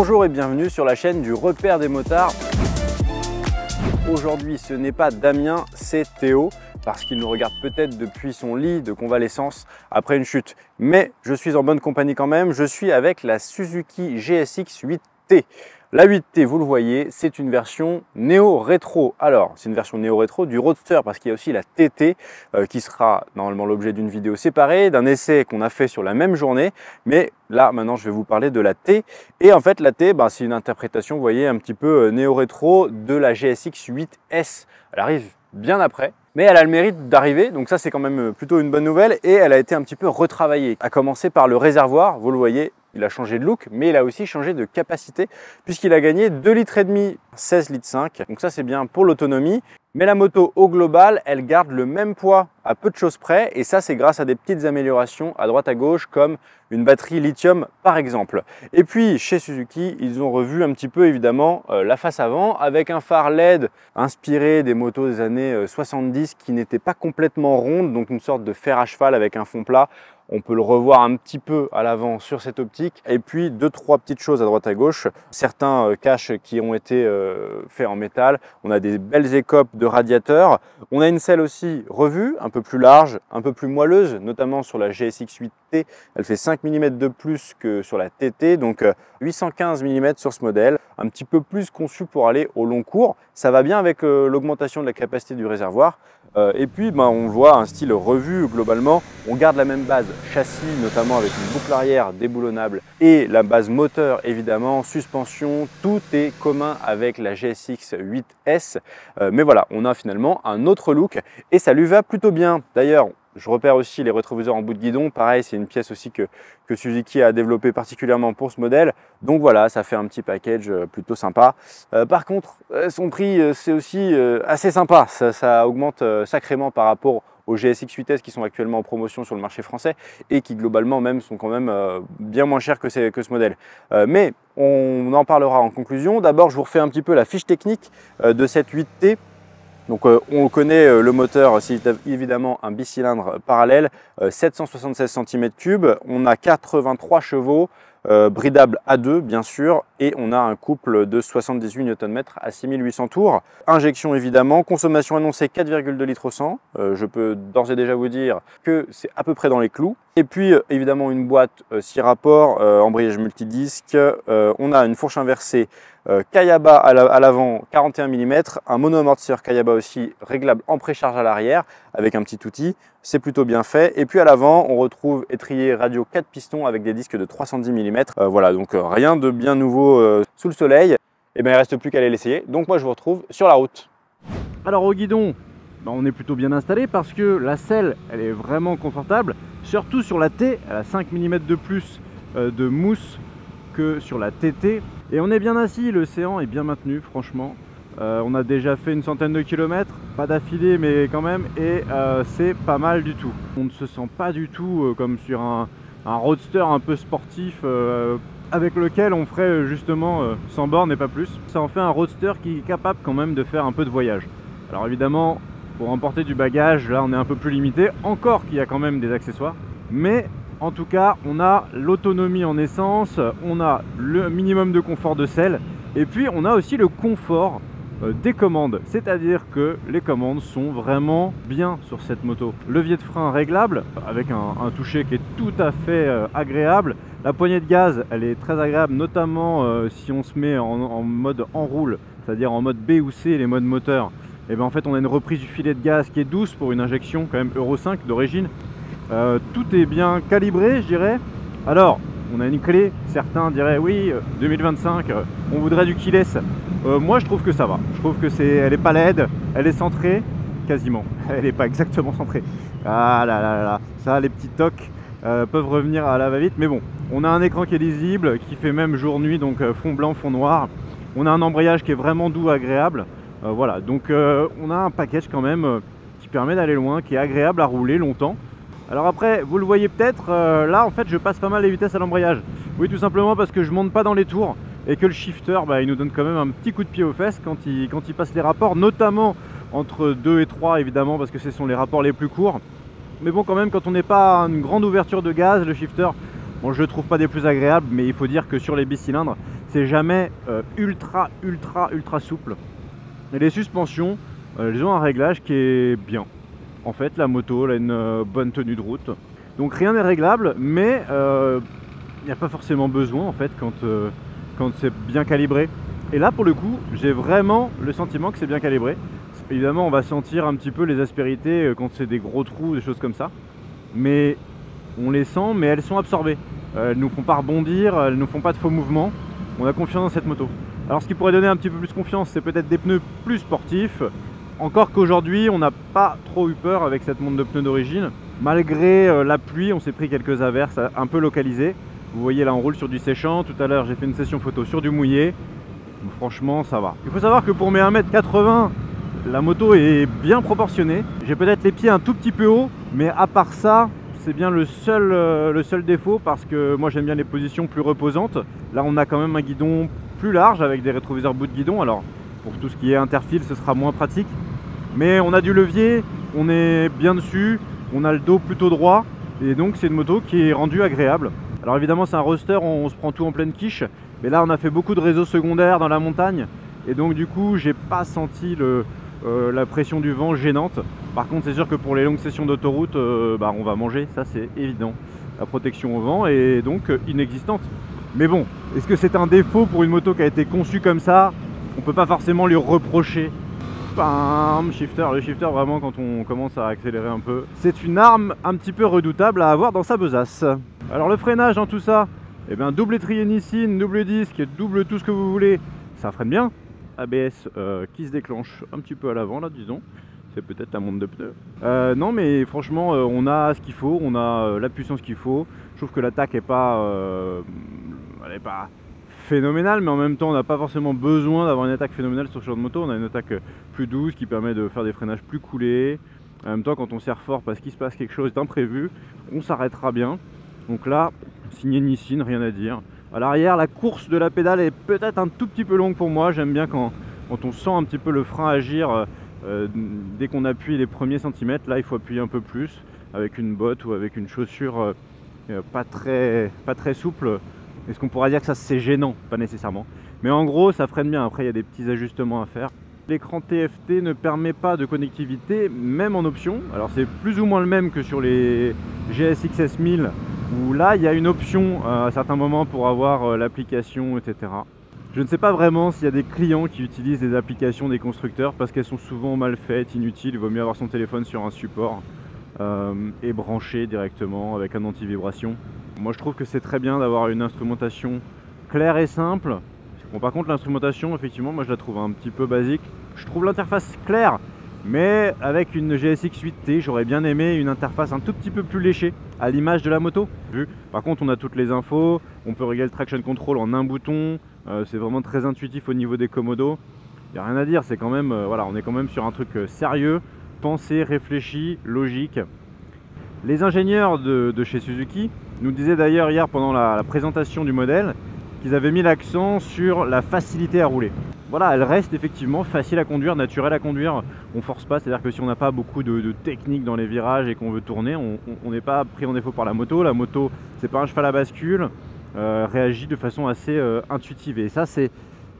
Bonjour et bienvenue sur la chaîne du repère des motards. Aujourd'hui ce n'est pas Damien, c'est Théo, parce qu'il nous regarde peut-être depuis son lit de convalescence après une chute. Mais je suis en bonne compagnie quand même, je suis avec la Suzuki GSX 8T. La 8T, vous le voyez, c'est une version néo-rétro. Alors, c'est une version néo-rétro du Roadster parce qu'il y a aussi la TT qui sera normalement l'objet d'une vidéo séparée, d'un essai qu'on a fait sur la même journée. Mais là, maintenant, je vais vous parler de la T. Et en fait, la T, c'est une interprétation, vous voyez, un petit peu néo-rétro de la GSX 8S. Elle arrive bien après, mais elle a le mérite d'arriver, donc ça c'est quand même plutôt une bonne nouvelle, et elle a été un petit peu retravaillée. À commencer par le réservoir, vous le voyez, il a changé de look, mais il a aussi changé de capacité, puisqu'il a gagné 2,5 litres, 16,5 litres, donc ça c'est bien pour l'autonomie. Mais la moto au global, elle garde le même poids à peu de choses près, et ça c'est grâce à des petites améliorations à droite à gauche, comme une batterie lithium par exemple. Et puis chez Suzuki, ils ont revu un petit peu évidemment la face avant, avec un phare LED inspiré des motos des années 70 qui n'était pas complètement ronde, donc une sorte de fer à cheval avec un fond plat. On peut le revoir un petit peu à l'avant sur cette optique. Et puis 2-3 petites choses à droite à gauche. Certains caches qui ont été faits en métal. On a des belles écopes de radiateurs. On a une selle aussi revue, un peu plus large, un peu plus moelleuse, notamment sur la GSX 8T. Elle fait 5 mm de plus que sur la TT, donc 815 mm sur ce modèle. Un petit peu plus conçu pour aller au long cours. Ça va bien avec l'augmentation de la capacité du réservoir. Et puis on voit un style revu globalement. On garde la même base châssis, notamment avec une boucle arrière déboulonnable et la base moteur évidemment, suspension, tout est commun avec la GSX 8S. Mais voilà, on a finalement un autre look et ça lui va plutôt bien. D'ailleurs, je repère aussi les rétroviseurs en bout de guidon. Pareil, c'est une pièce aussi que Suzuki a développé particulièrement pour ce modèle. Donc voilà, ça fait un petit package plutôt sympa. Par contre, son prix, c'est aussi assez sympa. Ça augmente sacrément par rapport aux GSX 8S qui sont actuellement en promotion sur le marché français et qui globalement même sont quand même bien moins chers que ce modèle. Mais on en parlera en conclusion. D'abord, je vous refais un petit peu la fiche technique de cette 8T. Donc on connaît le moteur, c'est évidemment un bicylindre parallèle, 776 cm3, on a 83 chevaux, bridable à 2 bien sûr, et on a un couple de 78 Nm à 6800 tours. Injection évidemment, consommation annoncée 4,2 litres au 100, je peux d'ores et déjà vous dire que c'est à peu près dans les clous. Et puis évidemment une boîte 6 rapports, embrayage multidisque, on a une fourche inversée Kayaba à l'avant 41 mm, un mono-amortisseur Kayaba aussi réglable en précharge à l'arrière avec un petit outil, c'est plutôt bien fait. Et puis à l'avant on retrouve étrier radio 4 pistons avec des disques de 310 mm. Voilà, donc rien de bien nouveau sous le soleil. Et bien il ne reste plus qu'à aller l'essayer, donc moi je vous retrouve sur la route. Alors au guidon, on est plutôt bien installé parce que la selle elle est vraiment confortable, surtout sur la T, elle a 5 mm de plus de mousse que sur la TT. Et on est bien assis, l'océan est bien maintenu franchement. On a déjà fait une centaine de kilomètres, pas d'affilée mais quand même, et c'est pas mal du tout. On ne se sent pas du tout comme sur un roadster un peu sportif avec lequel on ferait justement 100 bornes et pas plus. Ça en fait un roadster qui est capable quand même de faire un peu de voyage. Alors évidemment, pour emporter du bagage, là on est un peu plus limité, encore qu'il y a quand même des accessoires, mais en tout cas, on a l'autonomie en essence, on a le minimum de confort de selle, et puis on a aussi le confort des commandes, c'est-à-dire que les commandes sont vraiment bien sur cette moto. Levier de frein réglable, avec un toucher qui est tout à fait agréable. La poignée de gaz, elle est très agréable, notamment si on se met en mode enroule, c'est-à-dire en mode B ou C, les modes moteur. Et bien en fait, on a une reprise du filet de gaz qui est douce pour une injection quand même Euro 5 d'origine. Tout est bien calibré, je dirais. Alors, on a une clé, certains diraient oui, 2025, on voudrait du keyless. Moi, je trouve que ça va. Je trouve que elle est pas laide, elle est centrée, quasiment. Elle n'est pas exactement centrée. Ah là là là, ça, les petits tocs peuvent revenir à la va-vite. Mais bon, on a un écran qui est lisible, qui fait même jour-nuit, donc fond blanc, fond noir. On a un embrayage qui est vraiment doux, agréable. Voilà, donc on a un package quand même qui permet d'aller loin, qui est agréable à rouler longtemps. Alors après, vous le voyez peut-être, là en fait je passe pas mal les vitesses à l'embrayage. Oui, tout simplement parce que je monte pas dans les tours et que le shifter, il nous donne quand même un petit coup de pied aux fesses quand il passe les rapports, notamment entre 2 et 3 évidemment, parce que ce sont les rapports les plus courts. Mais bon, quand même, quand on n'est pas à une grande ouverture de gaz, le shifter, bon, je le trouve pas des plus agréables, mais il faut dire que sur les bicylindres, c'est jamais ultra souple. Et les suspensions, elles ont un réglage qui est bien. En fait, la moto, elle a une bonne tenue de route. Donc rien n'est réglable, mais il n'y a pas forcément besoin en fait quand c'est bien calibré. Et là, pour le coup, j'ai vraiment le sentiment que c'est bien calibré. Évidemment, on va sentir un petit peu les aspérités quand c'est des gros trous, des choses comme ça. Mais on les sent, mais elles sont absorbées. Elles ne nous font pas rebondir, elles ne nous font pas de faux mouvements. On a confiance dans cette moto. Alors ce qui pourrait donner un petit peu plus confiance, c'est peut-être des pneus plus sportifs. Encore qu'aujourd'hui, on n'a pas trop eu peur avec cette montre de pneus d'origine. Malgré la pluie, on s'est pris quelques averses un peu localisées. Vous voyez là, on roule sur du séchant. Tout à l'heure, j'ai fait une session photo sur du mouillé. Donc, franchement, ça va. Il faut savoir que pour mes 1m80, la moto est bien proportionnée. J'ai peut-être les pieds un tout petit peu hauts, mais à part ça, c'est bien le seul défaut parce que moi j'aime bien les positions plus reposantes. Là, on a quand même un guidon plus large avec des rétroviseurs bout de guidon. Alors, pour tout ce qui est interfile, ce sera moins pratique. Mais on a du levier, on est bien dessus, on a le dos plutôt droit. Et donc, c'est une moto qui est rendue agréable. Alors évidemment, c'est un roadster, on se prend tout en pleine quiche. Mais là, on a fait beaucoup de réseaux secondaires dans la montagne. Et donc, du coup, j'ai pas senti la pression du vent gênante. Par contre, c'est sûr que pour les longues sessions d'autoroute, on va manger, ça c'est évident. La protection au vent est donc inexistante. Mais bon, est-ce que c'est un défaut pour une moto qui a été conçue comme ça? On peut pas forcément lui reprocher. Bam, shifter, le shifter vraiment quand on commence à accélérer un peu, c'est une arme un petit peu redoutable à avoir dans sa besace. Alors le freinage dans tout ça, eh bien double étrier Nissin, double disque, double tout ce que vous voulez, ça freine bien. ABS qui se déclenche un petit peu à l'avant là, disons. C'est peut-être la montre de pneus. Non mais franchement on a ce qu'il faut, on a la puissance qu'il faut. Je trouve que l'attaque est pas, elle est pas phénoménale, mais en même temps on n'a pas forcément besoin d'avoir une attaque phénoménale sur ce genre de moto. On a une attaque plus douce qui permet de faire des freinages plus coulés. En même temps quand on serre fort parce qu'il se passe quelque chose d'imprévu, on s'arrêtera bien. Donc là, signé Nissin, rien à dire. À l'arrière, la course de la pédale est peut-être un tout petit peu longue pour moi. J'aime bien quand on sent un petit peu le frein agir dès qu'on appuie les premiers centimètres. Là, il faut appuyer un peu plus avec une botte ou avec une chaussure pas très souple. Est-ce qu'on pourra dire que ça c'est gênant? Pas nécessairement. Mais en gros, ça freine bien. Après, il y a des petits ajustements à faire. L'écran TFT ne permet pas de connectivité, même en option. Alors, c'est plus ou moins le même que sur les GSX S1000. Où là il y a une option à certains moments pour avoir l'application, etc. Je ne sais pas vraiment s'il y a des clients qui utilisent des applications des constructeurs parce qu'elles sont souvent mal faites, inutiles. Il vaut mieux avoir son téléphone sur un support et branché directement avec un anti-vibration. Moi je trouve que c'est très bien d'avoir une instrumentation claire et simple. Bon, par contre l'instrumentation, effectivement, moi je la trouve un petit peu basique. Je trouve l'interface claire, mais avec une GSX 8T, j'aurais bien aimé une interface un tout petit peu plus léchée, à l'image de la moto. Par contre, on a toutes les infos, on peut régler le traction control en un bouton, c'est vraiment très intuitif au niveau des commodos. Il n'y a rien à dire, c'est quand même, voilà, on est quand même sur un truc sérieux, pensé, réfléchi, logique. Les ingénieurs de chez Suzuki nous disaient d'ailleurs hier pendant la présentation du modèle qu'ils avaient mis l'accent sur la facilité à rouler. Voilà, elle reste effectivement facile à conduire, naturelle à conduire. On force pas, c'est-à-dire que si on n'a pas beaucoup de technique dans les virages et qu'on veut tourner, on n'est pas pris en défaut par la moto. La moto, c'est pas un cheval à bascule, réagit de façon assez intuitive. Et ça, c'est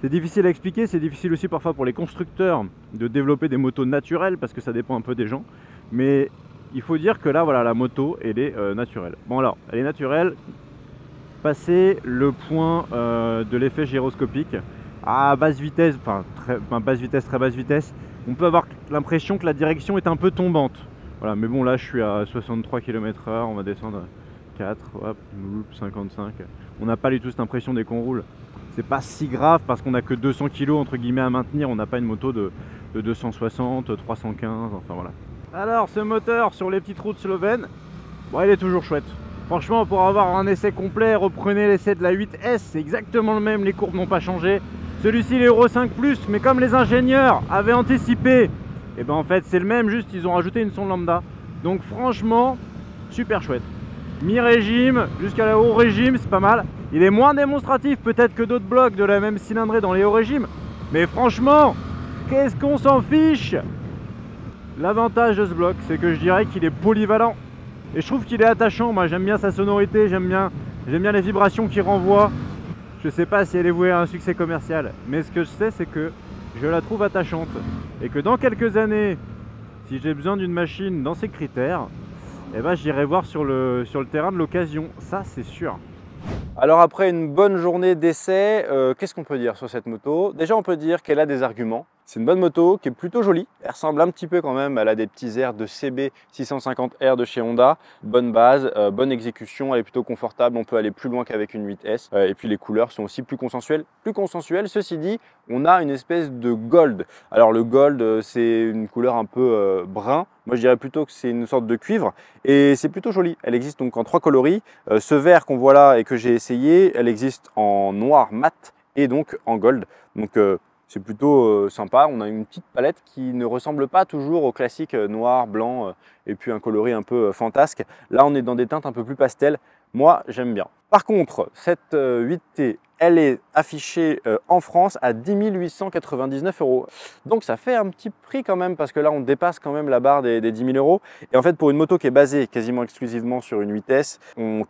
difficile à expliquer. C'est difficile aussi parfois pour les constructeurs de développer des motos naturelles parce que ça dépend un peu des gens. Mais il faut dire que là, voilà, la moto, elle est naturelle. Bon alors, elle est naturelle. Passer le point de l'effet gyroscopique à basse vitesse, enfin basse vitesse, très basse vitesse, on peut avoir l'impression que la direction est un peu tombante. Voilà, mais bon là je suis à 63 km/h, on va descendre à 4, hop, 55. On n'a pas du tout cette impression dès qu'on roule. C'est pas si grave parce qu'on n'a que 200 kg entre guillemets à maintenir, on n'a pas une moto de 260, 315, enfin voilà. Alors ce moteur sur les petites routes slovènes, bon il est toujours chouette. Franchement, pour avoir un essai complet, reprenez l'essai de la 8S, c'est exactement le même, les courbes n'ont pas changé. Celui-ci, il est Euro 5+, mais comme les ingénieurs avaient anticipé, et ben en fait c'est le même, juste ils ont rajouté une sonde lambda. Donc franchement, super chouette. Mi-régime jusqu'à la haut régime, c'est pas mal. Il est moins démonstratif peut-être que d'autres blocs de la même cylindrée dans les hauts régimes, mais franchement, qu'est-ce qu'on s'en fiche? L'avantage de ce bloc, c'est que je dirais qu'il est polyvalent. Et je trouve qu'il est attachant, moi j'aime bien sa sonorité, j'aime bien les vibrations qu'il renvoie. Je sais pas si elle est vouée à un succès commercial, mais ce que je sais, c'est que je la trouve attachante et que dans quelques années, si j'ai besoin d'une machine dans ces critères, eh ben, j'irai voir sur le terrain de l'occasion, ça c'est sûr. Alors après une bonne journée d'essai, qu'est-ce qu'on peut dire sur cette moto? Déjà on peut dire qu'elle a des arguments. C'est une bonne moto qui est plutôt jolie. Elle ressemble un petit peu quand même, elle a des petits airs de CB 650R de chez Honda. Bonne base, bonne exécution, elle est plutôt confortable, on peut aller plus loin qu'avec une 8S. Et puis les couleurs sont aussi plus consensuelles. Ceci dit, on a une espèce de gold. Alors le gold, c'est une couleur un peu brun. Moi je dirais plutôt que c'est une sorte de cuivre et c'est plutôt joli. Elle existe donc en 3 coloris. Ce vert qu'on voit là et que j'ai essayé, elle existe en noir mat et donc en gold. Donc c'est plutôt sympa. On a une petite palette qui ne ressemble pas toujours au classique noir, blanc et puis un coloris un peu fantasque. Là on est dans des teintes un peu plus pastel. Moi j'aime bien. Par contre, cette 8T, elle est affichée en France à 10 899 €. Donc ça fait un petit prix quand même parce que là on dépasse quand même la barre des 10 000 €. Et en fait pour une moto qui est basée quasiment exclusivement sur une 8S,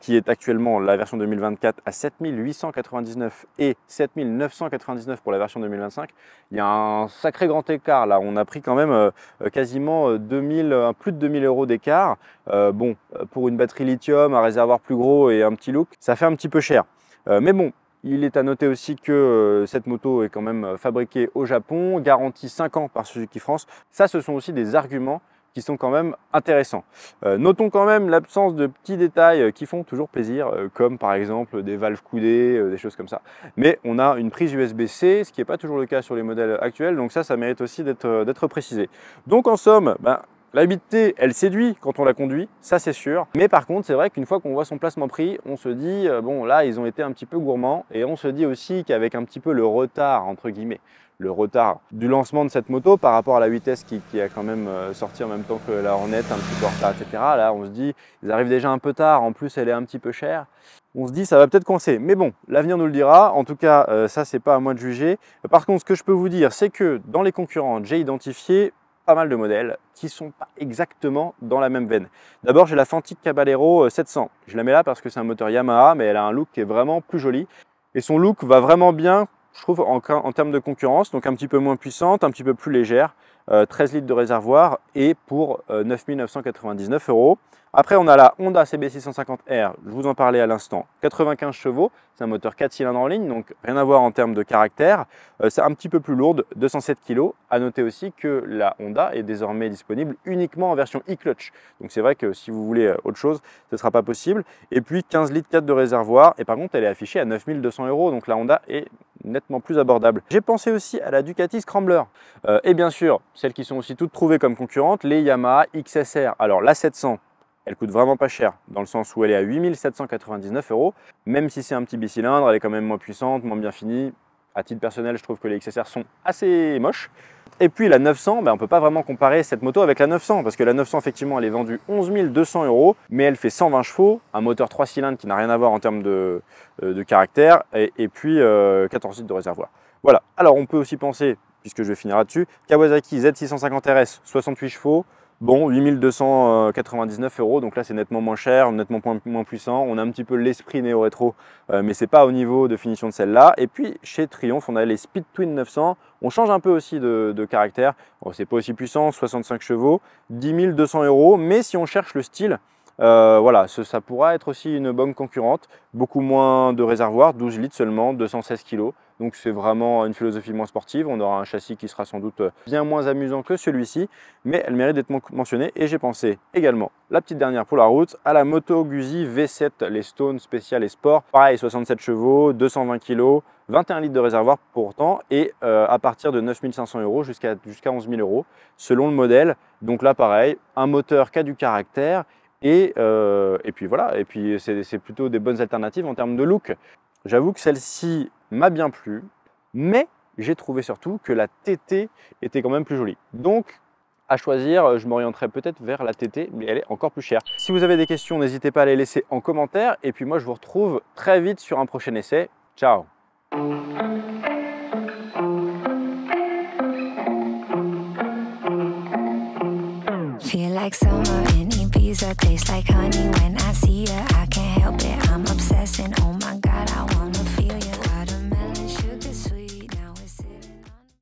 qui est actuellement la version 2024 à 7 899 et 7 999 pour la version 2025, il y a un sacré grand écart là. On a pris quand même quasiment plus de 2 000 € d'écart. Bon, pour une batterie lithium, un réservoir plus gros et un petit look, ça fait un petit peu cher. Mais bon, il est à noter aussi que cette moto est quand même fabriquée au Japon, garantie 5 ans par Suzuki France. Ça, ce sont aussi des arguments qui sont quand même intéressants. Notons quand même l'absence de petits détails qui font toujours plaisir, comme par exemple des valves coudées, des choses comme ça. Mais on a une prise USB-C, ce qui n'est pas toujours le cas sur les modèles actuels, donc ça mérite aussi d'être précisé. Donc en somme, la 8T, elle séduit quand on la conduit, ça c'est sûr. Mais par contre, c'est vrai qu'une fois qu'on voit son placement prix, on se dit, bon là, ils ont été un petit peu gourmands. Et on se dit aussi qu'avec un petit peu le retard, entre guillemets, le retard du lancement de cette moto par rapport à la 8S qui a quand même sorti en même temps que la Hornet, un petit peu en retard, etc. Là, on se dit, ils arrivent déjà un peu tard, en plus elle est un petit peu chère. On se dit, ça va peut-être coincer. Mais bon, l'avenir nous le dira. En tout cas, ça, c'est pas à moi de juger. Par contre, ce que je peux vous dire, c'est que dans les concurrents, j'ai identifié pas mal de modèles qui sont pas exactement dans la même veine. D'abord, j'ai la Fantic Caballero 700. Je la mets là parce que c'est un moteur Yamaha, mais elle a un look qui est vraiment plus joli. Et son look va vraiment bien, je trouve, en termes de concurrence. Donc un petit peu moins puissante, un petit peu plus légère. 13 litres de réservoir et pour 9 999 €. Après, on a la Honda CB 650R, je vous en parlais à l'instant, 95 chevaux, c'est un moteur 4 cylindres en ligne, donc rien à voir en termes de caractère. C'est un petit peu plus lourde, 207 kg. À noter aussi que la Honda est désormais disponible uniquement en version e-clutch. Donc c'est vrai que si vous voulez autre chose, ce ne sera pas possible. Et puis 15 litres 4 de réservoir, et par contre elle est affichée à 9 200 €, donc la Honda est nettement plus abordable. J'ai pensé aussi à la Ducati Scrambler. Et bien sûr, celles qui sont aussi toutes trouvées comme concurrentes, les Yamaha XSR. Alors la 700, elle coûte vraiment pas cher, dans le sens où elle est à 8 799 €. Même si c'est un petit bicylindre, elle est quand même moins puissante, moins bien finie. À titre personnel, je trouve que les XSR sont assez moches. Et puis la 900, on ne peut pas vraiment comparer cette moto avec la 900, parce que la 900, effectivement, elle est vendue 11 200 €, mais elle fait 120 chevaux, un moteur 3 cylindres qui n'a rien à voir en termes de caractère, et puis 14 litres de réservoir. Voilà, alors on peut aussi penser, puisque je vais finir là-dessus, Kawasaki Z650 RS, 68 chevaux, bon, 8 299 €, donc là c'est nettement moins cher, nettement moins puissant. On a un petit peu l'esprit néo-rétro, mais c'est pas au niveau de finition de celle-là. Et puis chez Triumph, on a les Speed Twin 900. On change un peu aussi de caractère. Bon, c'est pas aussi puissant, 65 chevaux, 10 200 €. Mais si on cherche le style, voilà, ça pourra être aussi une bonne concurrente. Beaucoup moins de réservoir, 12 litres seulement, 216 kg. Donc c'est vraiment une philosophie moins sportive. On aura un châssis qui sera sans doute bien moins amusant que celui-ci, mais elle mérite d'être mentionnée. Et j'ai pensé également, la petite dernière pour la route, à la Moto Guzzi V7, les Stone Spécial et Sport. Pareil, 67 chevaux, 220 kg, 21 litres de réservoir pourtant, et à partir de 9 500 € jusqu'à 11 000 € selon le modèle. Donc là pareil, un moteur qui a du caractère. Et puis voilà, et puis c'est plutôt des bonnes alternatives en termes de look. J'avoue que celle-ci m'a bien plu, mais j'ai trouvé surtout que la TT était quand même plus jolie. Donc, à choisir, je m'orienterai peut-être vers la TT, mais elle est encore plus chère. Si vous avez des questions, n'hésitez pas à les laisser en commentaire. Et puis moi, je vous retrouve très vite sur un prochain essai. Ciao! Feel like summer in Ibiza, tastes like honey when I see ya. I can't help it, I'm obsessing. Oh my God, I want